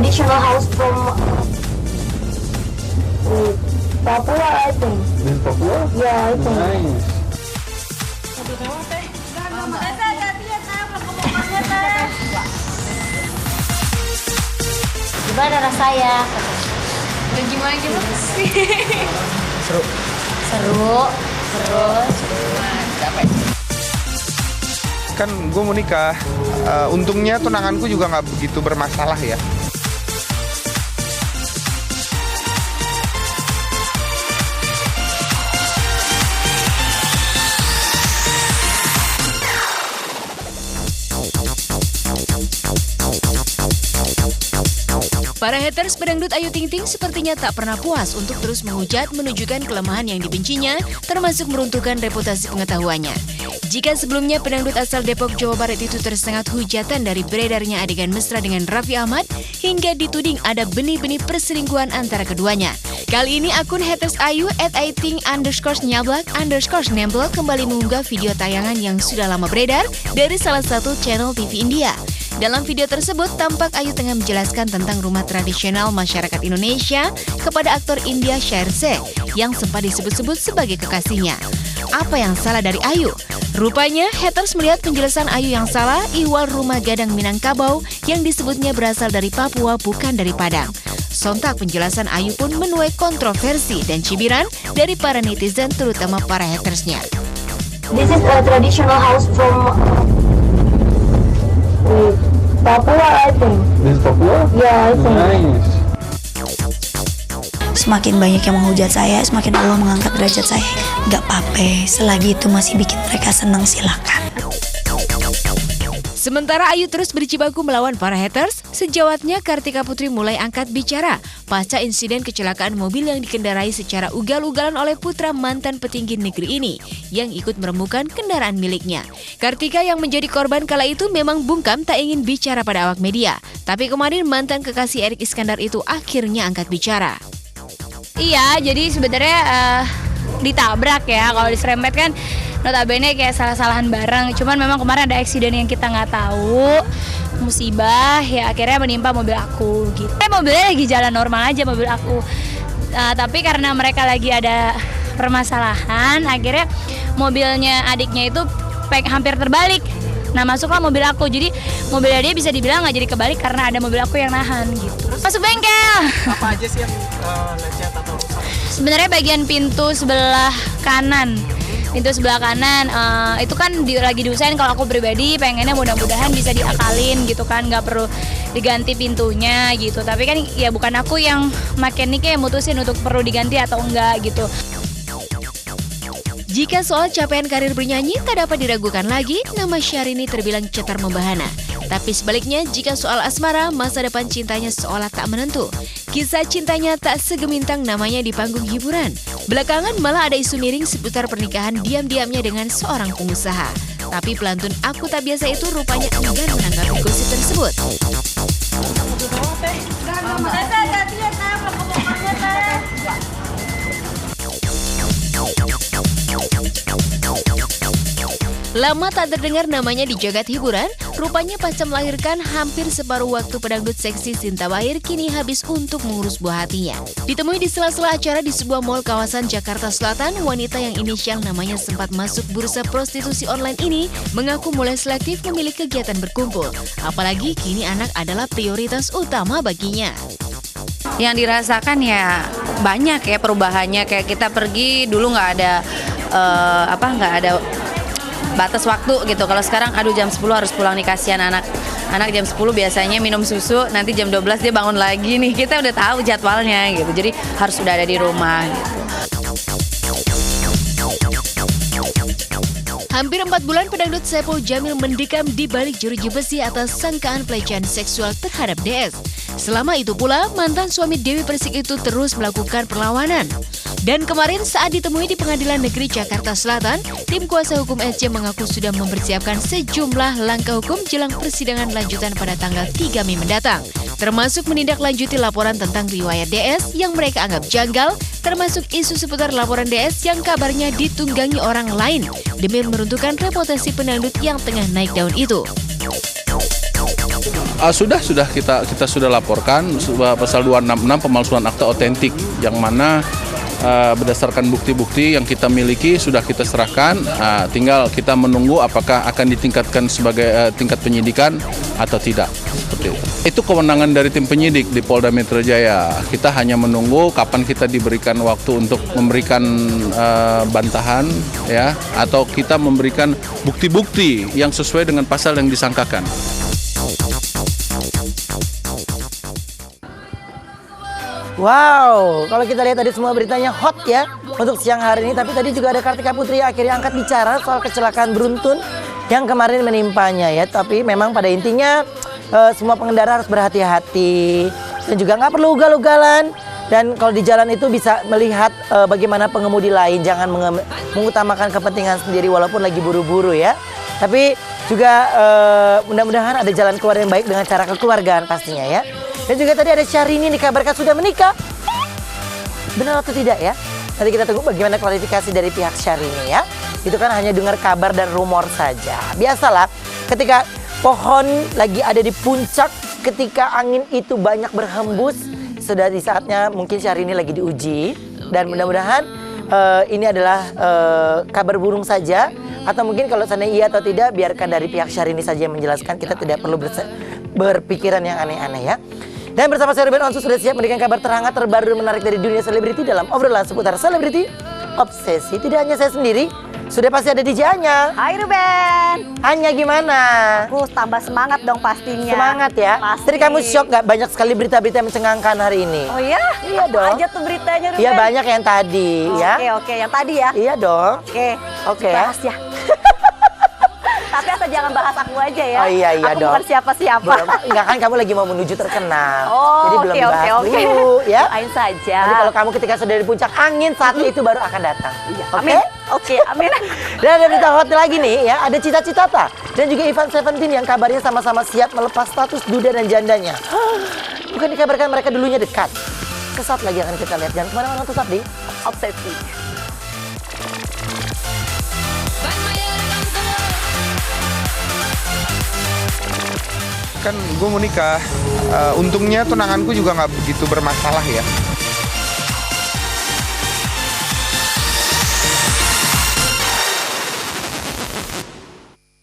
traditional house from Papua, I think. Dari Papua? Yeah, I think. Nice. Lebih mewah teh. Hati-hati ya teh, belum banget teh. Gimana rasanya? Dan gimana sih? Seru. Seru. Terus Capek. Kan gue mau nikah, untungnya tunanganku juga nggak begitu bermasalah ya. Para haters pedangdut Ayu Ting Ting sepertinya tak pernah puas untuk terus menghujat menunjukkan kelemahan yang dibencinya, termasuk meruntuhkan reputasi pengetahuannya. Jika sebelumnya pedangdut asal Depok, Jawa Barat itu tersengat hujatan dari beredarnya adegan mesra dengan Raffi Ahmad hingga dituding ada benih-benih perselingkuhan antara keduanya. Kali ini akun haters Ayu @aiting_nyablak_nembel kembali mengunggah video tayangan yang sudah lama beredar dari salah satu channel TV India. Dalam video tersebut, tampak Ayu tengah menjelaskan tentang rumah tradisional masyarakat Indonesia kepada aktor India Sherse yang sempat disebut-sebut sebagai kekasihnya. Apa yang salah dari Ayu? Rupanya, haters melihat penjelasan Ayu yang salah ihwal rumah gadang Minangkabau yang disebutnya berasal dari Papua bukan dari Padang. Sontak penjelasan Ayu pun menuai kontroversi dan cibiran dari para netizen terutama para hatersnya. This is a traditional house from Papua, I think. Dari Papua? Yeah, I think. Nice. Semakin banyak yang menghujat saya, semakin Allah mengangkat derajat saya. Gak apa-apa, selagi itu masih bikin mereka senang, silakan. Sementara Ayu terus berjibaku melawan para haters, sejawatnya Kartika Putri mulai angkat bicara pasca insiden kecelakaan mobil yang dikendarai secara ugal-ugalan oleh putra mantan petinggi negeri ini yang ikut merembukan kendaraan miliknya. Kartika yang menjadi korban kala itu memang bungkam tak ingin bicara pada awak media, tapi kemarin mantan kekasih Erik Iskandar itu akhirnya angkat bicara. Iya, jadi sebenarnya ditabrak ya. Kalau diserempet kan notabene kayak salah-salahan bareng. Cuman memang kemarin ada eksiden yang kita nggak tahu, musibah ya akhirnya menimpa mobil aku gitu. Mobilnya lagi jalan normal aja mobil aku. Tapi karena mereka lagi ada permasalahan, akhirnya mobilnya adiknya itu hampir terbalik. Nah masuklah mobil aku, jadi mobilnya dia bisa dibilang nggak jadi kebalik karena ada mobil aku yang nahan gitu. Masuk bengkel. Apa aja sih yang lecet atau rusak? Sebenarnya bagian pintu sebelah kanan. Pintu sebelah kanan itu kan lagi diusahain. Kalau aku pribadi pengennya mudah-mudahan bisa diakalin gitu kan, nggak perlu diganti pintunya gitu. Tapi kan ya bukan aku yang mekaniknya yang mutusin untuk perlu diganti atau enggak gitu. Jika soal capaian karir bernyanyi tak dapat diragukan lagi, nama Syahrini terbilang cetar membahana. Tapi sebaliknya, jika soal asmara, masa depan cintanya seolah tak menentu. Kisah cintanya tak segemintang namanya di panggung hiburan. Belakangan malah ada isu miring seputar pernikahan diam-diamnya dengan seorang pengusaha. Tapi pelantun Aku Tak Biasa itu rupanya enggan menanggapi gosip tersebut. Lama tak terdengar namanya di jagat hiburan, rupanya pasca melahirkan hampir separuh waktu pedangdut seksi Sinta Bahir kini habis untuk mengurus buah hatinya. Ditemui di sela-sela acara di sebuah mal kawasan Jakarta Selatan, wanita yang inisial namanya sempat masuk bursa prostitusi online ini mengaku mulai selektif memilih kegiatan berkumpul. Apalagi kini anak adalah prioritas utama baginya. Yang dirasakan ya banyak ya perubahannya, kayak kita pergi dulu nggak ada batas waktu gitu. Kalau sekarang jam 10 harus pulang nih, kasihan anak jam 10 biasanya minum susu, nanti jam 12 dia bangun lagi nih, kita udah tahu jadwalnya gitu, jadi harus udah ada di rumah gitu. Hampir 4 bulan pedangdut Saipul Jamil mendekam di balik jeruji besi atas sangkaan pelecehan seksual terhadap DS. Selama itu pula, mantan suami Dewi Persik itu terus melakukan perlawanan. Dan kemarin saat ditemui di Pengadilan Negeri Jakarta Selatan, tim kuasa hukum SJ mengaku sudah mempersiapkan sejumlah langkah hukum jelang persidangan lanjutan pada tanggal 3 Mei mendatang. Termasuk menindaklanjuti laporan tentang riwayat DS yang mereka anggap janggal, termasuk isu seputar laporan DS yang kabarnya ditunggangi orang lain demi meruntuhkan reputasi pendangdut yang tengah naik daun itu. Sudah kita sudah laporkan pasal 266 pemalsuan akta otentik, yang mana berdasarkan bukti-bukti yang kita miliki sudah kita serahkan, tinggal kita menunggu apakah akan ditingkatkan sebagai tingkat penyidikan atau tidak. Seperti itu kewenangan dari tim penyidik di Polda Metro Jaya. Kita hanya menunggu kapan kita diberikan waktu untuk memberikan bantahan, ya, atau kita memberikan bukti-bukti yang sesuai dengan pasal yang disangkakan. Wow, kalau kita lihat tadi semua beritanya hot ya untuk siang hari ini. Tapi tadi juga ada Kartika Putri yang akhirnya angkat bicara soal kecelakaan beruntun yang kemarin menimpanya ya. Tapi memang pada intinya semua pengendara harus berhati-hati dan juga nggak perlu ugal-ugalan. Dan kalau di jalan itu bisa melihat bagaimana pengemudi lain, jangan mengutamakan kepentingan sendiri walaupun lagi buru-buru ya. Tapi juga mudah-mudahan ada jalan keluar yang baik dengan cara kekeluargaan pastinya ya. Dan juga tadi ada Syahrini dikabarkan sudah menikah. Benar atau tidak ya? Nanti kita tunggu bagaimana klarifikasi dari pihak Syahrini ya. Itu kan hanya dengar kabar dan rumor saja. Biasalah ketika pohon lagi ada di puncak, ketika angin itu banyak berhembus, sudah di saatnya mungkin Syahrini lagi diuji. Dan mudah-mudahan ini adalah kabar burung saja. Atau mungkin kalau seandainya iya atau tidak, biarkan dari pihak Syahrini saja yang menjelaskan. Kita tidak perlu berpikiran yang aneh-aneh ya. Dan bersama saya Ruben Onsu sudah siap memberikan kabar terhangat terbaru dan menarik dari dunia selebriti dalam obrolan seputar selebriti obsesi. Tidak hanya saya sendiri, sudah pasti ada DJ Anya. Hai Ruben. Anya gimana? Aku tambah semangat dong pastinya. Semangat ya? Pasti. Tadi kamu shock gak banyak sekali berita-berita yang mencengangkan hari ini? Oh iya? Iya dong. Apa aja tuh beritanya Ruben? Iya banyak yang tadi ya. Oke, yang tadi ya? Iya dong. Oke. Bahas ya. Tapi asal jangan bahas aku aja ya. Oh iya aku dong. Bukan siapa-siapa. Enggak kan kamu lagi mau menuju terkenal. Oh, jadi belum dibahas dulu ya. Doain saja. Nanti kalau kamu ketika sudah di puncak angin saat itu baru akan datang. Iya. Oke? Amin. Oke, amin. Dan ada berita hot lagi nih ya, ada Cita Citata dan juga Ivan Seventeen yang kabarnya sama-sama siap melepas status duda dan jandanya. Bukan dikabarkan mereka dulunya dekat. Sesaat lagi akan kita lihat. Jangan kemana-mana, tetap di Obsesi. Kan gue mau nikah, untungnya tunanganku juga nggak begitu bermasalah ya.